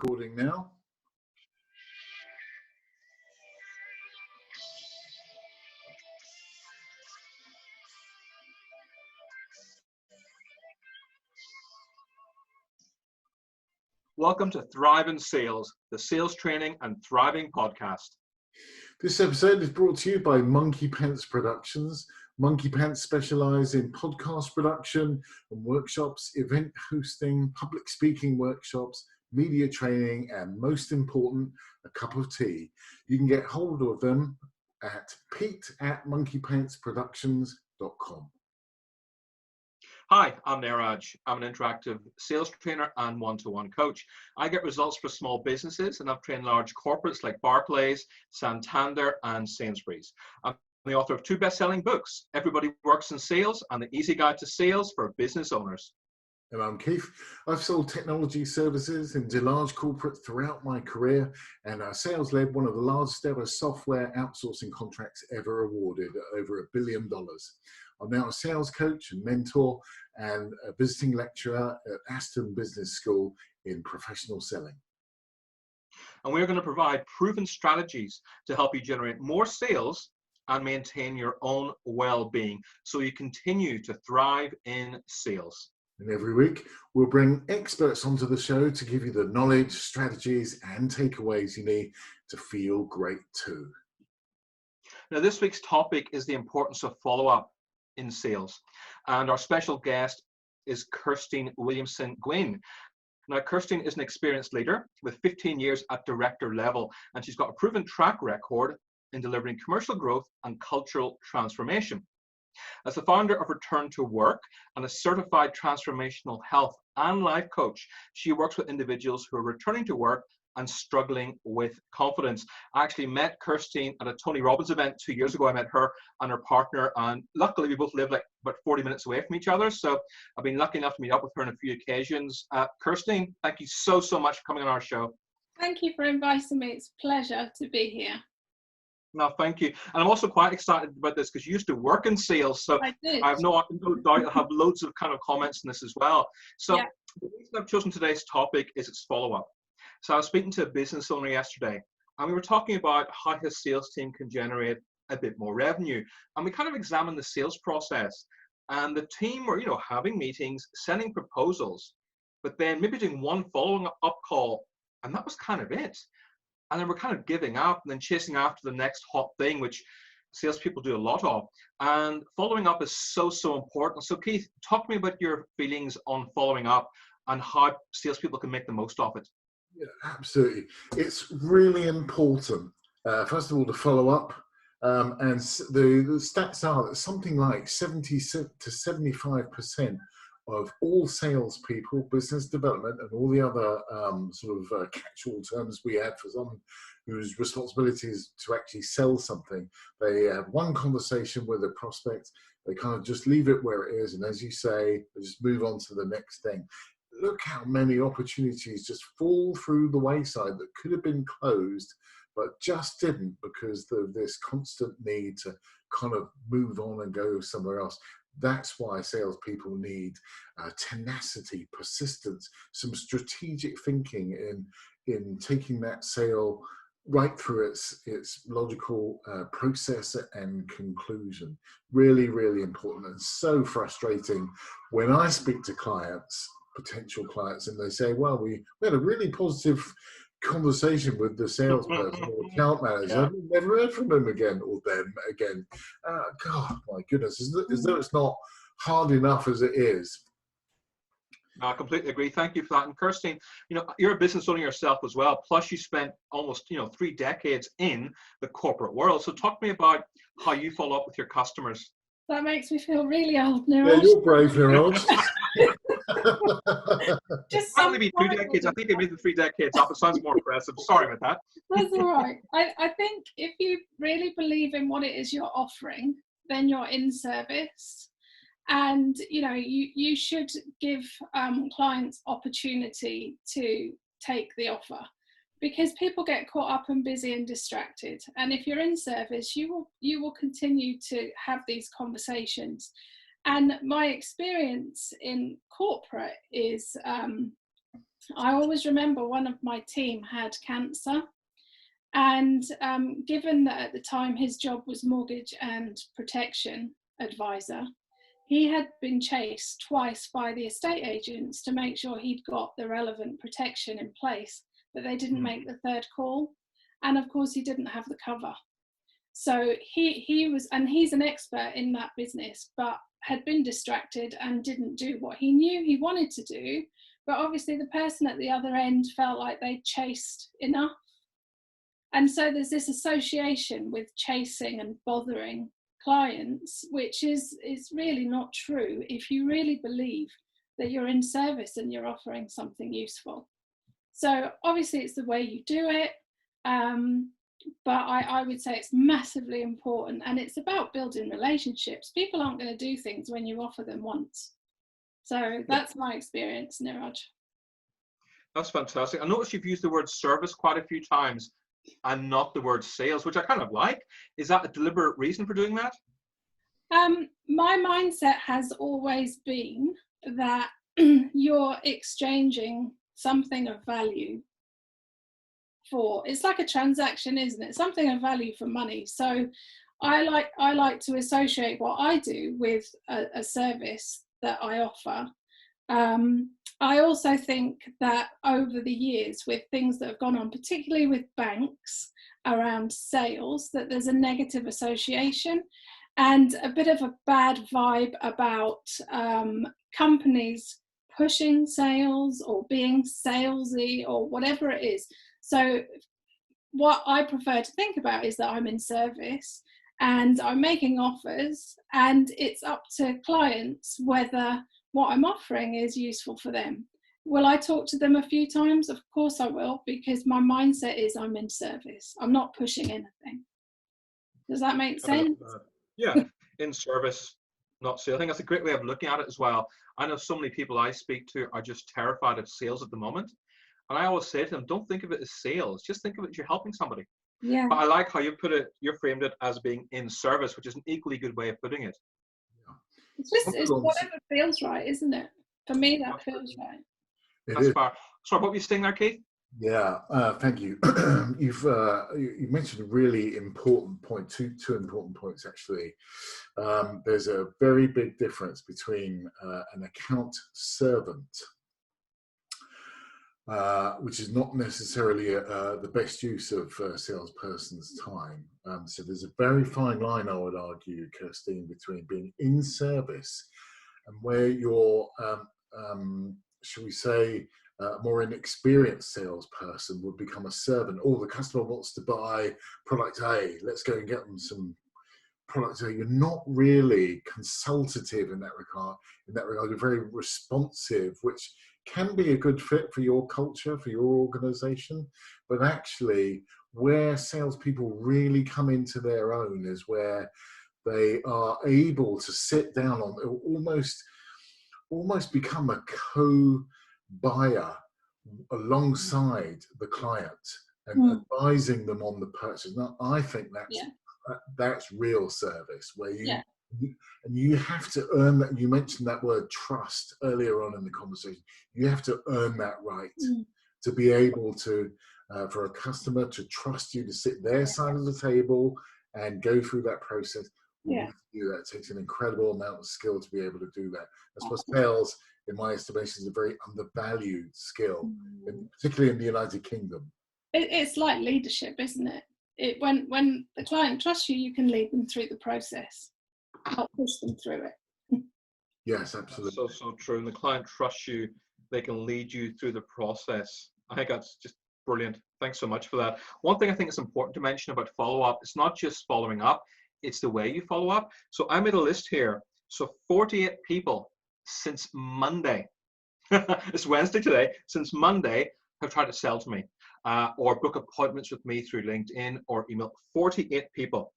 Recording now. Welcome to Thrive in Sales, the sales training and thriving podcast. This episode is brought to you by Monkey Pants Productions. Monkey Pants specialise in podcast production and workshops, event hosting, public speaking workshops, media training, and most important, a cup of tea. You can get hold of them at pete@monkeypantsproductions.com. Hi, I'm Niraj. I'm an interactive sales trainer and one-to-one coach. I get results for small businesses, and I've trained large corporates like Barclays, Santander, and Sainsbury's. I'm the author of 2 best-selling books, Everybody Works in Sales and The Easy Guide to Sales for Business Owners. And I'm Keith. I've sold technology services into large corporates throughout my career, and our sales led one of the largest ever software outsourcing contracts ever awarded at over $1 billion. I'm now a sales coach and mentor and a visiting lecturer at Aston Business School in professional selling. And we're going to provide proven strategies to help you generate more sales and maintain your own well-being so you continue to thrive in sales. And every week, we'll bring experts onto the show to give you the knowledge, strategies, and takeaways you need to feel great too. Now, this week's topic is the importance of follow-up in sales. And our special guest is Kirsteen Williamson-Guinn. Now, Kirsteen is an experienced leader with 15 years at director level, and she's got a proven track record in delivering commercial growth and cultural transformation. As the founder of Return to Work and a certified transformational health and life coach, she works with individuals who are returning to work and struggling with confidence. I actually met Kirsteen at a Tony Robbins event 2 years ago. I met her and her partner, and luckily we both live like about 40 minutes away from each other. So I've been lucky enough to meet up with her on a few occasions. Kirsteen, thank you so much for coming on our show. Thank you for inviting me. It's a pleasure to be here. No, thank you. And I'm also quite excited about this because you used to work in sales. So I have no doubt I'll have loads of kind of comments on this as well. So The reason I've chosen today's topic is its follow-up. So I was speaking to a business owner yesterday, and we were talking about how his sales team can generate a bit more revenue. And we kind of examined the sales process. And the team were, having meetings, sending proposals, but then maybe doing one following up call, and that was kind of it. And then we're kind of giving up and then chasing after the next hot thing, which salespeople do a lot of. And following up is so important. So Keith, talk to me about your feelings on following up and how salespeople can make the most of it. Yeah, absolutely. It's really important, first of all, to follow up. And the stats are that something like 70 to 75% of all salespeople, business development, and all the other catch-all terms we had for someone whose responsibility is to actually sell something. They have one conversation with a prospect, they kind of just leave it where it is, and as you say, they just move on to the next thing. Look how many opportunities just fall through the wayside that could have been closed, but just didn't because of this constant need to kind of move on and go somewhere else. That's why salespeople need tenacity, persistence, some strategic thinking in taking that sale right through its logical process and conclusion. Really, really important, and so frustrating when I speak to clients, potential clients, and they say, well, we had a really positive conversation with the salesperson or account manager. I've never heard from them again or them again. God, my goodness, as though it's not hard enough as it is. No, I completely agree. Thank you for that. And Kirsteen, you're a business owner yourself as well. Plus you spent almost, 3 decades in the corporate world. So talk to me about how you follow up with your customers. That makes me feel really old, Niraj. Yeah, you're brave, Niraj. Just maybe 2 decades. I think they made the 3 decades up. It sounds more impressive. Sorry about that. That's all right. I think if you really believe in what it is you're offering, then you're in service. And, you should give clients opportunity to take the offer, because people get caught up and busy and distracted. And if you're in service, you will continue to have these conversations. And my experience in corporate is I always remember one of my team had cancer, and given that at the time his job was mortgage and protection advisor, he had been chased twice by the estate agents to make sure he'd got the relevant protection in place, but they didn't make the third call. And of course he didn't have the cover. So he was, and he's an expert in that business, but had been distracted and didn't do what he knew he wanted to do. But obviously the person at the other end felt like they'd chased enough. And so there's this association with chasing and bothering clients, which is really not true if you really believe that you're in service and you're offering something useful. So obviously it's the way you do it, but I would say it's massively important, and it's about building relationships. People aren't going to do things when you offer them once. So that's my experience, Niraj. That's fantastic. I noticed you've used the word service quite a few times and not the word sales, which I kind of like. Is that a deliberate reason for doing that? My mindset has always been that you're exchanging something of value for, it's like a transaction, isn't it? Something of value for money. So I like to associate what I do with a service that I offer. I also think that over the years, with things that have gone on, particularly with banks around sales, that there's a negative association and a bit of a bad vibe about companies pushing sales or being salesy or whatever it is. So what I prefer to think about is that I'm in service and I'm making offers, and it's up to clients whether what I'm offering is useful for them. Will I talk to them a few times? Of course I will, because my mindset is I'm in service. I'm not pushing anything. Does that make sense? Yeah, in service, not sales. I think that's a great way of looking at it as well. I know so many people I speak to are just terrified of sales at the moment. And I always say to them, don't think of it as sales. Just think of it as you're helping somebody. Yeah. But I like how you put it, you framed it as being in service, which is an equally good way of putting it. It's whatever feels right, isn't it? For me, that feels right. That's fair. Sorry, what were you saying there, Keith? Yeah, thank you. You mentioned a really important point, two important points actually. There's a very big difference between an account servant, which is not necessarily the best use of a salesperson's time. So there's a very fine line, I would argue, Kirsteen, between being in service and where you're, shall we say, more inexperienced salesperson would become a servant. Or the customer wants to buy product A, let's go and get them some product A. You're not really consultative in that regard. You're very responsive, which can be a good fit for your culture, for your organization. But actually, where salespeople really come into their own is where they are able to sit down on almost become a co-buyer alongside the client and advising them on the purchase. Now, I think that's real service, where you have to earn that. You mentioned that word trust earlier on in the conversation. You have to earn that right to be able to, for a customer to trust you to sit their side of the table and go through that process. Yeah. That takes an incredible amount of skill to be able to do that. That's what sales, in my estimation, is a very undervalued skill, particularly in the United Kingdom. It's like leadership, isn't it? When the client trusts you, you can lead them through the process, not push them through it. Yes, absolutely. So true. And the client trusts you, they can lead you through the process. I think that's just brilliant. Thanks so much for that. One thing I think is important to mention about follow-up, it's not just following up, it's the way you follow up. So I made a list here. So 48 people since Monday, it's Wednesday today, since Monday have tried to sell to me or book appointments with me through LinkedIn or email. 48 people.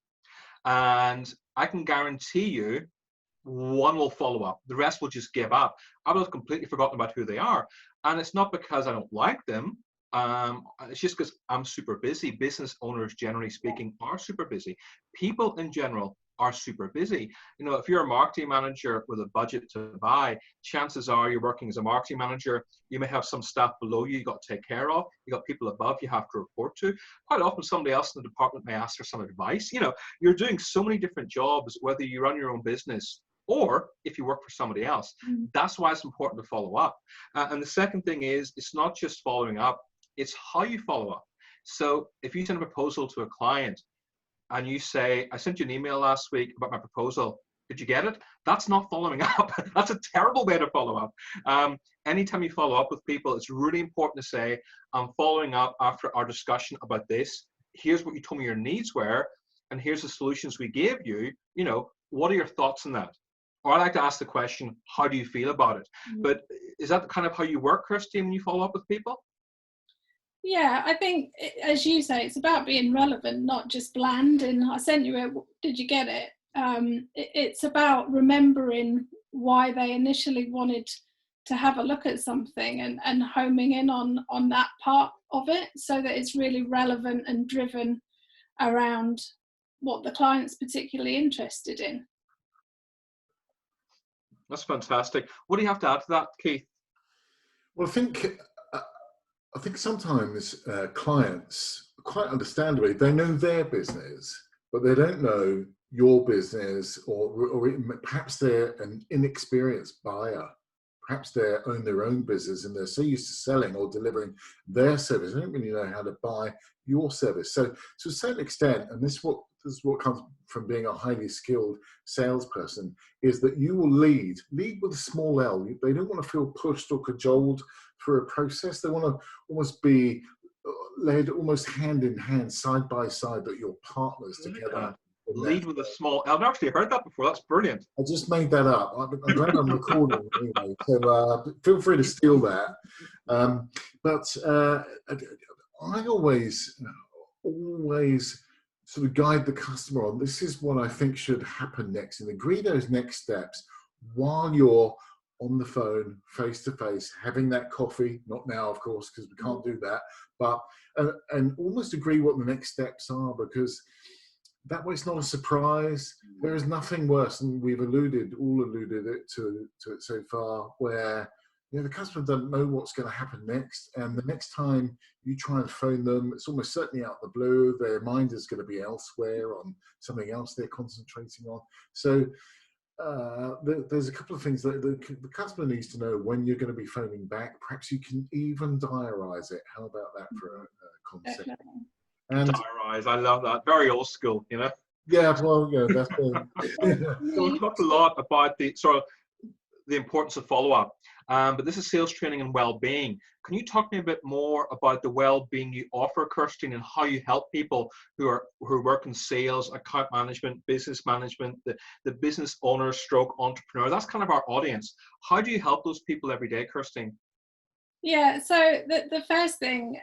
And I can guarantee you one will follow up. The rest will just give up. I would have completely forgotten about who they are. And it's not because I don't like them. It's just because I'm super busy. Business owners, generally speaking, are super busy. People in general are super busy. You know, if you're a marketing manager with a budget to buy, chances are you're working as a marketing manager. You may have some staff below you got to take care of. You got people above you have to report to. Quite often somebody else in the department may ask for some advice. You know, you're doing so many different jobs, whether you run your own business or if you work for somebody else. That's why it's important to follow up. And the second thing is, it's not just following up, it's how you follow up. So if you send a proposal to a client and you say, I sent you an email last week about my proposal, did you get it? That's not following up. That's a terrible way to follow up. Anytime you follow up with people, it's really important to say, I'm following up after our discussion about this. Here's what you told me your needs were, and here's the solutions we gave you. You know, what are your thoughts on that? Or I like to ask the question, how do you feel about it? But is that kind of how you work, Kirsteen, when you follow up with people? Yeah, I think, as you say, it's about being relevant, not just bland. And I sent you it, did you get it? It's about remembering why they initially wanted to have a look at something and homing in on that part of it so that it's really relevant and driven around what the client's particularly interested in. That's fantastic. What do you have to add to that, Keith? Well, I think sometimes clients, quite understandably, they know their business, but they don't know your business, or perhaps they're an inexperienced buyer. Perhaps they own their own business and they're so used to selling or delivering their service, they don't really know how to buy your service. So to a certain extent, and this is what comes from being a highly skilled salesperson, is that you will lead with a small L. They don't want to feel pushed or cajoled through a process. They want to almost be led almost hand in hand, side by side, that you're partners together. Lead with a small L. I've actually heard that before. That's brilliant. I just made that up. I'm glad I'm recording anyway, so feel free to steal that. But I always sort of guide the customer on, this is what I think should happen next, and agree those next steps while you're on the phone, face to face, having that coffee, not now, of course, because we can't do that, but, and almost agree what the next steps are, because that way it's not a surprise. There is nothing worse, and we've alluded it to it so far, where the customer doesn't know what's going to happen next, and the next time you try and phone them, it's almost certainly out of the blue. Their mind is going to be elsewhere on something else they're concentrating on. So there's a couple of things that the customer needs to know when you're going to be phoning back. Perhaps you can even diarise it. How about that for a concept? And diarise, I love that. Very old school, you know. Yeah, well, that's So we talked a lot about the importance of follow-up, but this is sales training and well-being. Can you talk to me a bit more about the well-being you offer, Kirsteen, and how you help people who work in sales, account management, business management, the business owner stroke entrepreneur? That's kind of our audience. How do you help those people every day, Kirsteen? Yeah, so the first thing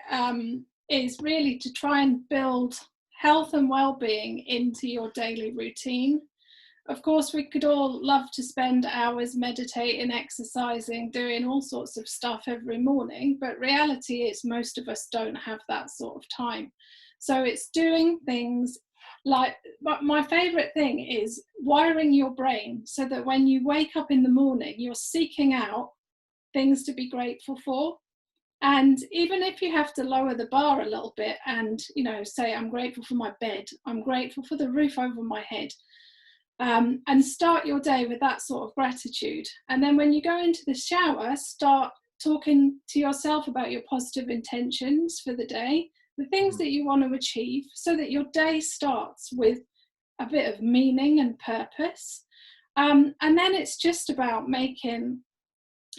is really to try and build health and well-being into your daily routine. Of course, we could all love to spend hours meditating, exercising, doing all sorts of stuff every morning, but reality is most of us don't have that sort of time. So it's doing things like, but my favorite thing is wiring your brain so that when you wake up in the morning, you're seeking out things to be grateful for. And even if you have to lower the bar a little bit and, say, I'm grateful for my bed, I'm grateful for the roof over my head, and start your day with that sort of gratitude. And then when you go into the shower, start talking to yourself about your positive intentions for the day, the things that you want to achieve, so that your day starts with a bit of meaning and purpose. And then it's just about making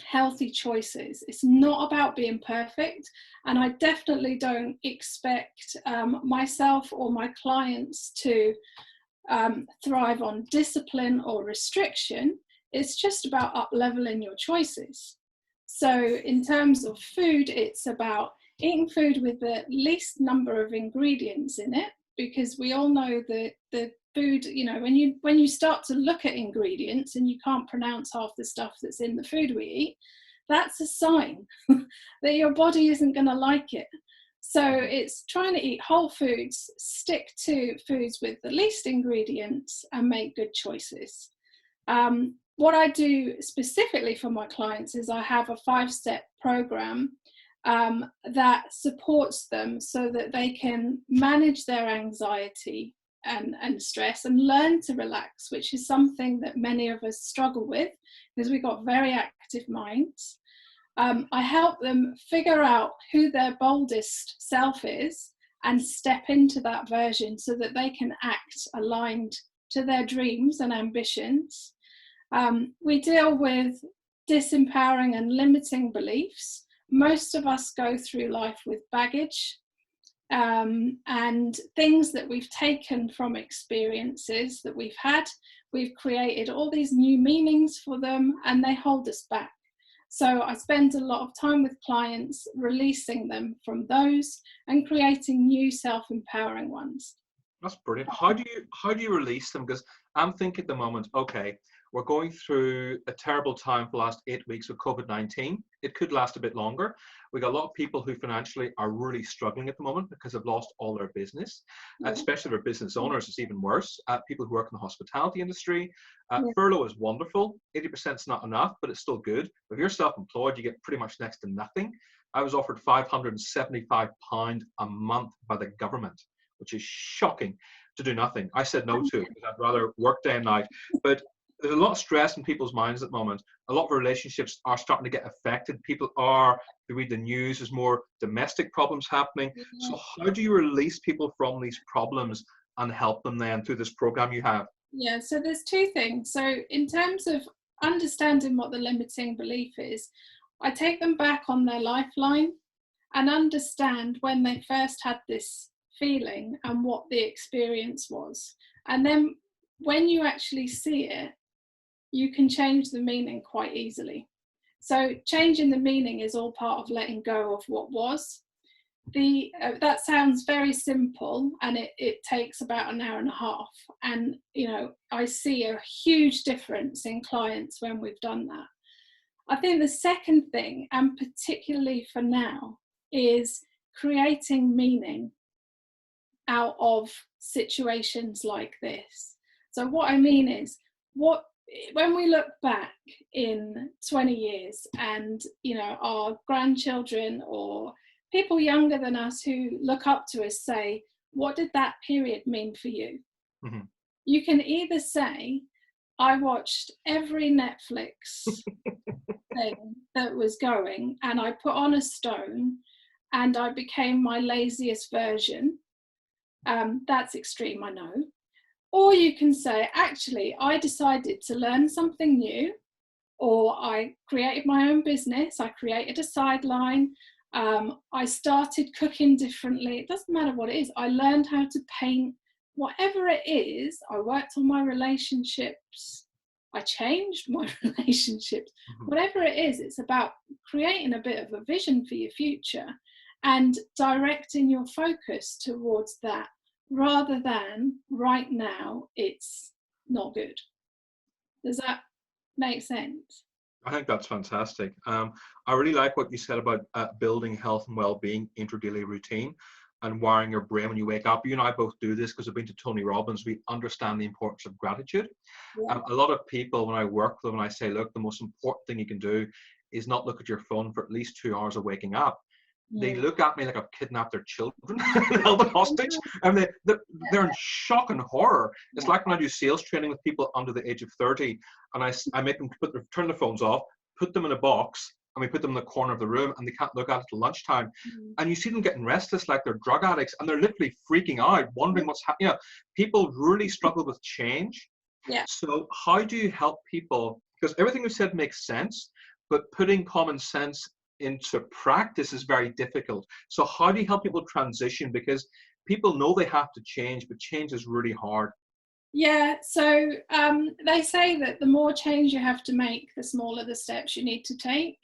healthy choices. It's not about being perfect, and I definitely don't expect myself or my clients to thrive on discipline or restriction. It's just about up-leveling your choices. So in terms of food, it's about eating food with the least number of ingredients in it, because we all know that the food, when you start to look at ingredients and you can't pronounce half the stuff that's in the food we eat, that's a sign that your body isn't going to like it. So it's trying to eat whole foods, stick to foods with the least ingredients, and make good choices. What I do specifically for my clients is I have a 5-step program that supports them so that they can manage their anxiety and stress and learn to relax, which is something that many of us struggle with because we've got very active minds. I help them figure out who their boldest self is and step into that version so that they can act aligned to their dreams and ambitions. We deal with disempowering and limiting beliefs. Most of us go through life with baggage and things that we've taken from experiences that we've had. We've created all these new meanings for them and they hold us back. So I spend a lot of time with clients releasing them from those and creating new self-empowering ones. That's brilliant. How do you release them? Because I'm thinking at the moment, okay, we're going through a terrible time for the last 8 weeks with COVID-19. It could last a bit longer. We got a lot of people who financially are really struggling at the moment because they've lost all their business, especially their business owners. It's even worse. People who work in the hospitality industry. Furlough is wonderful. 80% is not enough, but it's still good. If you're self-employed, you get pretty much next to nothing. I was offered £575 a month by the government, which is shocking, to do nothing. I said no to it because I'd rather work day and night. But there's a lot of stress in people's minds at the moment. A lot of relationships are starting to get affected. People are, they read the news, there's more domestic problems happening. So how do you release people from these problems and help them then through this program you have? Yeah, so there's two things. So in terms of understanding what the limiting belief is, I take them back on their lifeline and understand when they first had this feeling and what the experience was. And then when you actually see it, you can change the meaning quite easily. So changing the meaning is all part of letting go of what was. That sounds very simple and it takes about an hour and a half. And, you know, I see a huge difference in clients when we've done that. I think the second thing, and particularly for now, is creating meaning out of situations like this. So what I mean is, when we look back in 20 years and, you know, our grandchildren or people younger than us who look up to us say, what did that period mean for you? Mm-hmm. You can either say, I watched every Netflix thing that was going and I put on a stone and I became my laziest version. That's extreme, I know. Or you can say, actually, I decided to learn something new, or I created my own business, I created a sideline, I started cooking differently. It doesn't matter what it is. I learned how to paint, whatever it is. I worked on my relationships. I changed my relationships. Whatever it is, it's about creating a bit of a vision for your future and directing your focus towards that, rather than right now it's not good. Does that make sense? I think that's fantastic. I really like what you said about building health and well-being into your daily routine and wiring your brain when you wake up. You and I both do this because we've been to Tony Robbins. We understand the importance of gratitude. Yeah. A lot of people, when I work with them, and I say, look, the most important thing you can do is not look at your phone for at least 2 hours of waking up. They look at me like I've kidnapped their children and held them hostage. And they're in shock and horror. It's like when I do sales training with people under the age of 30, and I make them turn their phones off, put them in a box, and we put them in the corner of the room, and they can't look at it till lunchtime. And you see them getting restless like they're drug addicts, and they're literally freaking out, wondering what's happening. You know, people really struggle with change. Yeah. So how do you help people? Because everything you said makes sense, but putting common sense into practice is very difficult. So how do you help people transition? Because people know they have to change, but change is really hard. Yeah, so they say that the more change you have to make, the smaller the steps you need to take.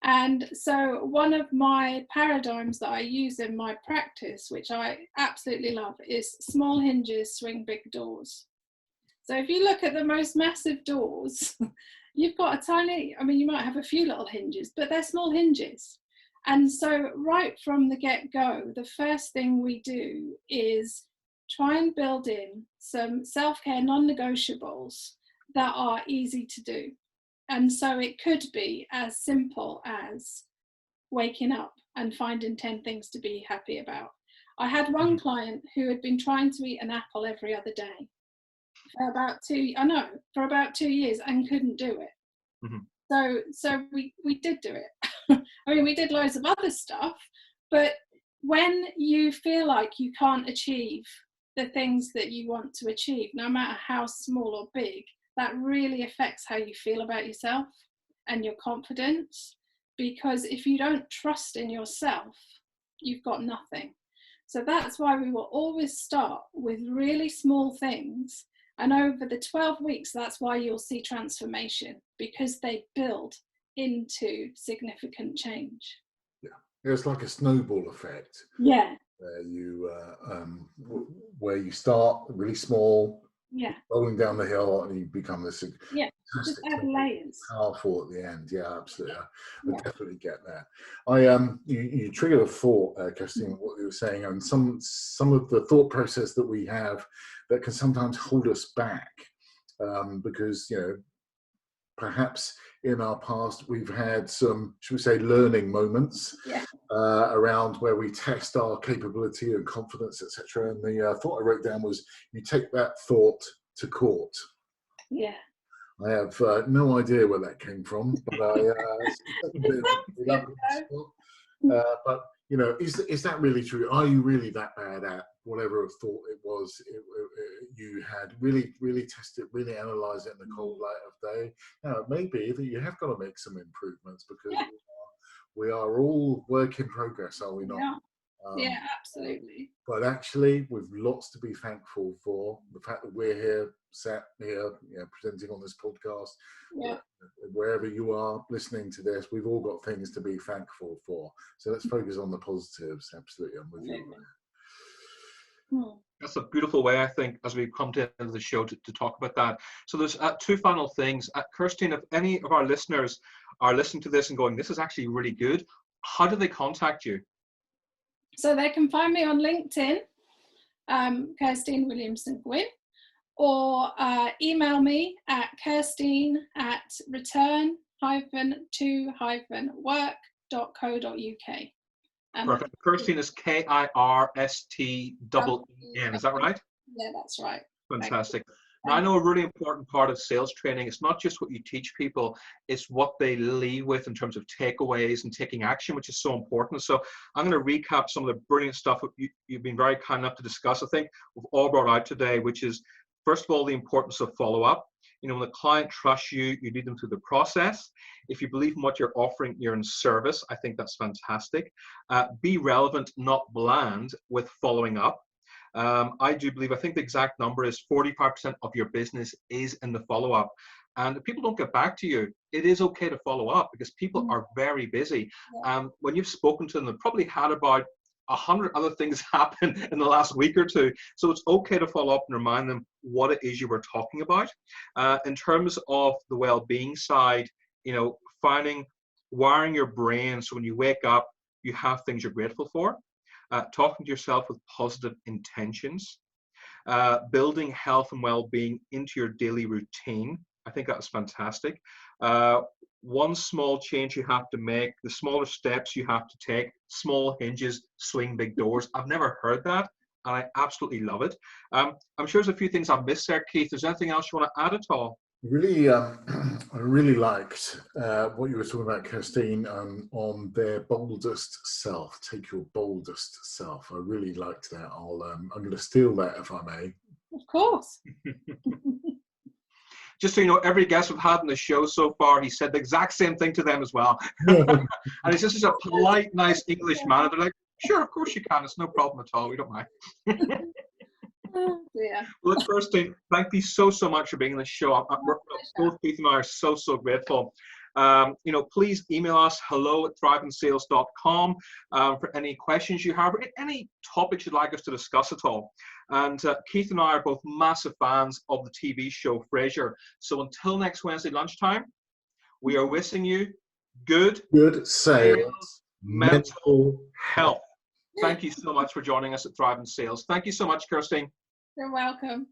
And so one of my paradigms that I use in my practice, which I absolutely love, is small hinges swing big doors. So if you look at the most massive doors, you've got a tiny, I mean, you might have a few little hinges, but they're small hinges. And so right from the get-go, the first thing we do is try and build in some self-care non-negotiables that are easy to do. And so it could be as simple as waking up and finding 10 things to be happy about. I had one client who had been trying to eat an apple every other day for about 2 years and couldn't do it. So we did do it. I mean, we did loads of other stuff, but when you feel like you can't achieve the things that you want to achieve, no matter how small or big, that really affects how you feel about yourself and your confidence. Because if you don't trust in yourself, you've got nothing. So that's why we will always start with really small things. And over the 12 weeks, that's why you'll see transformation, because they build into significant change. Yeah, it's like a snowball effect. Yeah. Where you start really small, yeah, rolling down the hill, and you become this just add layers. Powerful at the end. Yeah, absolutely. I definitely get that. You triggered a thought, Kirsteen, what you were saying, and some of the thought process that we have that can sometimes hold us back, because perhaps in our past we've had some, should we say, learning moments around where we test our capability and confidence, etc. And the thought I wrote down was, you take that thought to court. Yeah. I have no idea where that came from, but but is that really true? Are you really that bad at whatever thought it was you had? Really test it, really analyze it in the cold light of day. Now, it may be that you have got to make some improvements, because we are all work in progress, are we not? Yeah, absolutely. But actually, we've lots to be thankful for. The fact that we're here, sat here, presenting on this podcast. Yeah. Wherever you are listening to this, we've all got things to be thankful for. So let's focus on the positives. Absolutely, I'm with you. That's a beautiful way, I think, as we come to the end of the show to talk about that. So there's two final things. Kirsteen, if any of our listeners are listening to this and going, this is actually really good, how do they contact you? So they can find me on LinkedIn, Kirsteen Williamson-Guinn, or email me at kirsteen-to-work.co.uk. Perfect. Kirsteen is Kirsten, is that right? Yeah, that's right. Fantastic. Now, I know a really important part of sales training, it's not just what you teach people, it's what they leave with in terms of takeaways and taking action, which is so important. So I'm going to recap some of the brilliant stuff that you've been very kind enough to discuss. I think we've all brought out today, which is, first of all, the importance of follow-up. When the client trusts you, you lead them through the process. If you believe in what you're offering, you're in service. I think that's fantastic. Be relevant, not bland, with following up. I do believe, I think the exact number is 45% of your business is in the follow-up. And if people don't get back to you, it is okay to follow up, because people are very busy. When you've spoken to them, they've probably had about 100 other things happen in the last week or two. So it's okay to follow up and remind them what it is you were talking about. In terms of the well-being side, wiring your brain so when you wake up, you have things you're grateful for. Talking to yourself with positive intentions, building health and well-being into your daily routine. I think that's fantastic. One small change you have to make, the smaller steps you have to take, small hinges, swing big doors. I've never heard that, and I absolutely love it. I'm sure there's a few things I've missed there, Keith. Is there anything else you want to add at all? Really, I really liked what you were talking about, Kirsteen, on their boldest self. Take your boldest self. I really liked that. I'm going to steal that, if I may. Of course. Just so you know, every guest we've had on the show so far, he said the exact same thing to them as well. And he's just a polite, nice English man. They're like, sure, of course you can. It's no problem at all. We don't mind. Yeah. Well, Kirsteen, thank you so much for being on the show. Both Keith and I are so grateful. Please email us hello@thrivingsales.com for any questions you have, or any topics you'd like us to discuss at all. And Keith and I are both massive fans of the TV show Frasier. So until next Wednesday lunchtime, we are wishing you good sales mental health. Thank you so much for joining us at Thrive in Sales. Thank you so much, Kirsteen. You're welcome.